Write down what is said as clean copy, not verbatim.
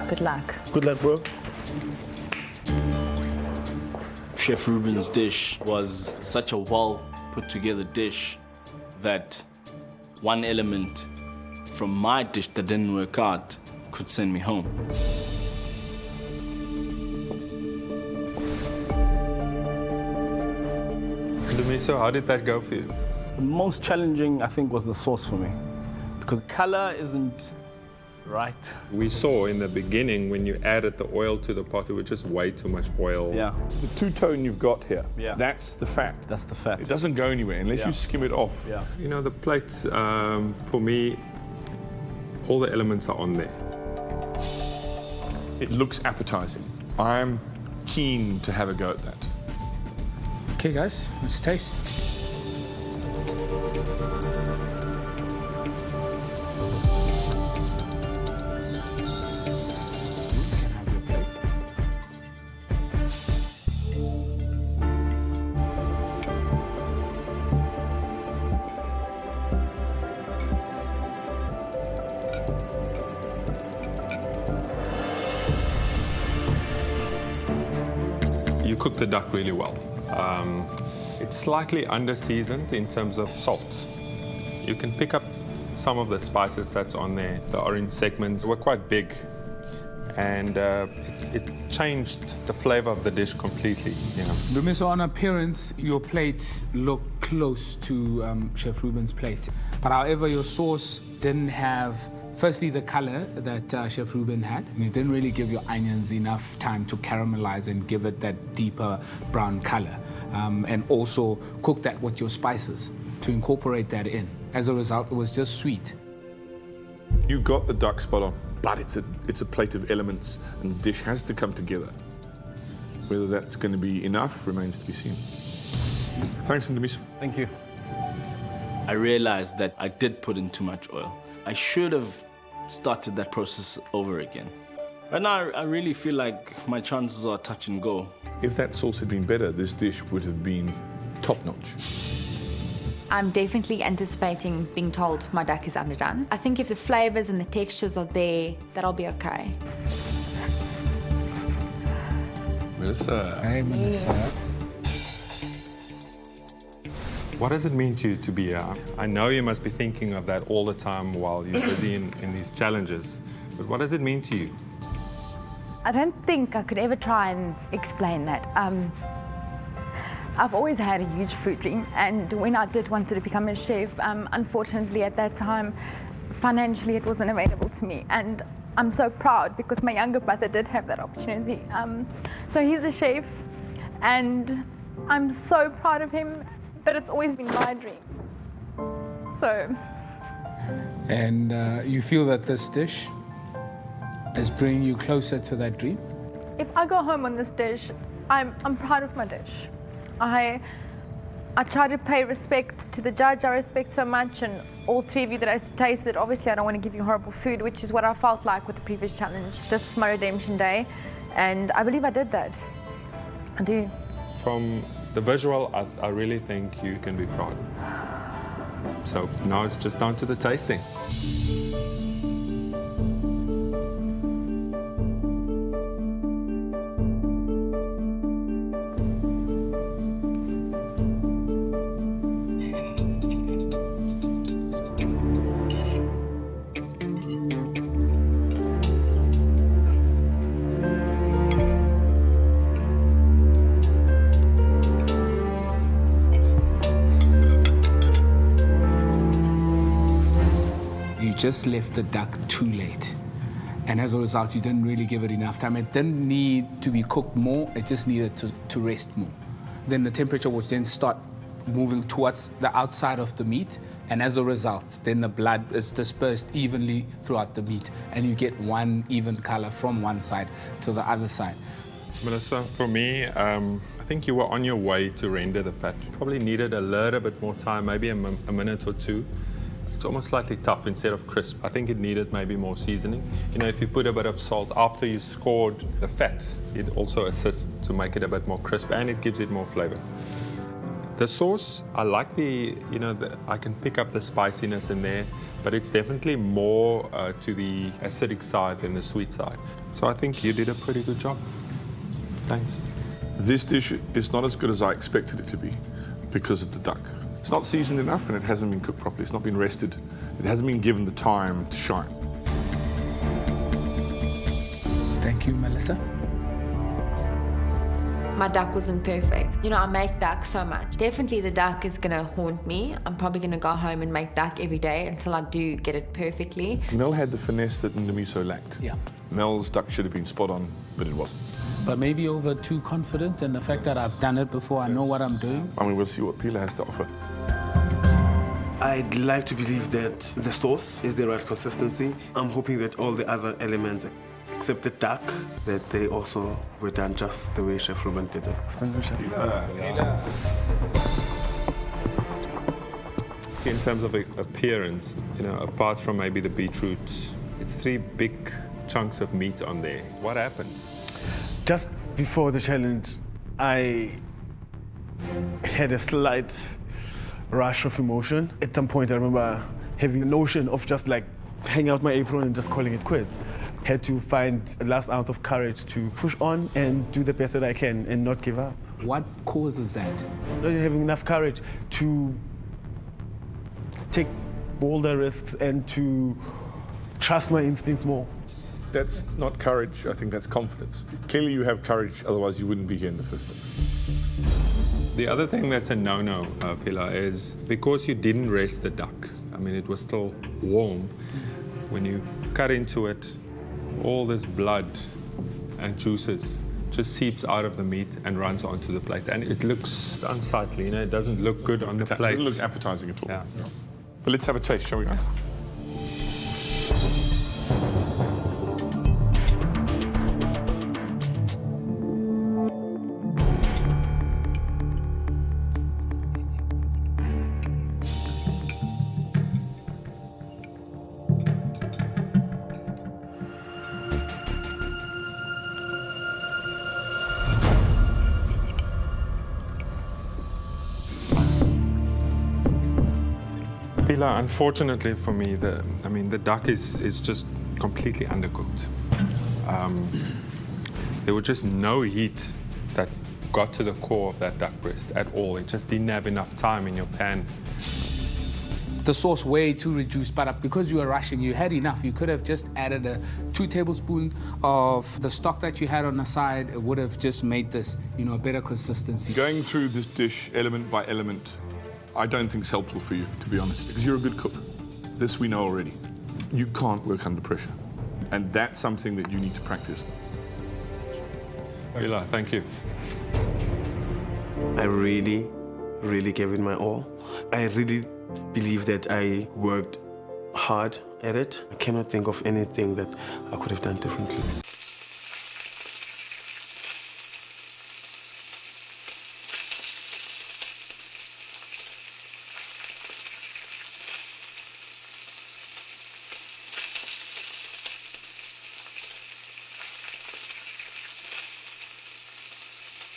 Good luck. Good luck, bro. Chef Ruben's dish was such a well put together dish that one element from my dish that didn't work out could send me home. So how did that go for you? The most challenging, I think, was the sauce for me, because color isn't right. We saw in the beginning when you added the oil to the pot, it was just way too much oil. Yeah, The two-tone you've got here, Yeah. that's the fat. that's the fact. It doesn't go anywhere unless Yeah. you skim it off. Yeah. You know, the plate, for me, all the elements are on there. It looks appetizing. I'm keen to have a go at that. Okay, guys, let's taste. You cook the duck really well. It's slightly under-seasoned in terms of salt. You can pick up some of the spices that's on there. The orange segments were quite big, and it changed the flavor of the dish completely, you know. So on appearance, your plate looked close to Chef Ruben's plate. But however, your sauce didn't have, firstly, the color that Chef Ruben had. And it didn't really give your onions enough time to caramelize and give it that deeper brown color. And also cook that with your spices to incorporate that in. As a result, it was just sweet. You got the duck spot on, but it's a plate of elements, and the dish has to come together. Whether that's going to be enough remains to be seen. Thanks, Ndemiso. Thank you. I realized that I did put in too much oil. I should have started that process over again. But now I really feel like my chances are touch and go. If that sauce had been better, this dish would have been top-notch. I'm definitely anticipating being told my duck is underdone. I think if the flavors and the textures are there, that'll be okay. Melissa. Hey, Melissa. What does it mean to you to be here? I know you must be thinking of that all the time while you're busy in these challenges, but what does it mean to you? I don't think I could ever try and explain that. I've always had a huge food dream, and when I did want to become a chef, unfortunately at that time, financially it wasn't available to me. And I'm so proud because my younger brother did have that opportunity. So he's a chef, and I'm so proud of him, but it's always been my dream. So. And you feel that this dish is bringing you closer to that dream? If I go home on this dish, I'm proud of my dish. I try to pay respect to the judge I respect so much, and all three of you that I tasted, obviously I don't want to give you horrible food, which is what I felt like with the previous challenge. This is my redemption day, and I believe I did that. I do. From the visual, I really think you can be proud. So now it's just down to the tasting. Just left the duck too late, and as a result you didn't really give it enough time. It didn't need to be cooked more, it just needed to rest more. Then the temperature would then start moving towards the outside of the meat, and as a result then the blood is dispersed evenly throughout the meat, and you get one even color from one side to the other side. Melissa, for me, I think you were on your way to render the fat. You probably needed a little bit more time, maybe a minute or two. It's almost slightly tough instead of crisp. I think it needed maybe more seasoning. You know, if you put a bit of salt after you scored the fat, it also assists to make it a bit more crisp, and it gives it more flavor. The sauce, I like I can pick up the spiciness in there, but it's definitely more to the acidic side than the sweet side. So I think you did a pretty good job. Thanks. This dish is not as good as I expected it to be because of the duck. It's not seasoned enough and it hasn't been cooked properly. It's not been rested. It hasn't been given the time to shine. Thank you, Melissa. My duck wasn't perfect. I make duck so much. Definitely the duck is gonna haunt me. I'm probably gonna go home and make duck every day until I do get it perfectly. Mel had the finesse that Ndemiso lacked. Yeah. Mel's duck should have been spot on, but it wasn't. But maybe over too confident in the fact that I've done it before, I know what I'm doing. I mean, we'll see what Pila has to offer. I'd like to believe that the sauce is the right consistency. I'm hoping that all the other elements, except the duck, that they also were done just the way Chef Ruben did it. In terms of appearance, apart from maybe the beetroot, it's 3 big chunks of meat on there. What happened? Just before the challenge, I had a slight rush of emotion. At some point, I remember having a notion of just like hanging out my apron and just calling it quits. Had to find a last ounce of courage to push on and do the best that I can and not give up. What causes that? Not having enough courage to take bolder risks and to trust my instincts more. That's not courage, I think that's confidence. Clearly you have courage, otherwise you wouldn't be here in the first place. The other thing that's a no-no, Pilar, is because you didn't rest the duck, I mean, it was still warm, when you cut into it, all this blood and juices just seeps out of the meat and runs onto the plate. And it looks unsightly, it doesn't look good on the plate. It doesn't look appetizing at all. Yeah. But let's have a taste, shall we, guys? Pilar, unfortunately for me, the duck is just completely undercooked. There was just no heat that got to the core of that duck breast at all. It just didn't have enough time in your pan. The sauce way too reduced, but because you were rushing, you had enough. You could have just added 2 tablespoons of the stock that you had on the side. It would have just made this, a better consistency. Going through this dish element by element, I don't think it's helpful for you, to be honest, because you're a good cook. This we know already. You can't work under pressure. And that's something that you need to practice. Pilar, thank you. I really, really gave it my all. I really believe that I worked hard at it. I cannot think of anything that I could have done differently.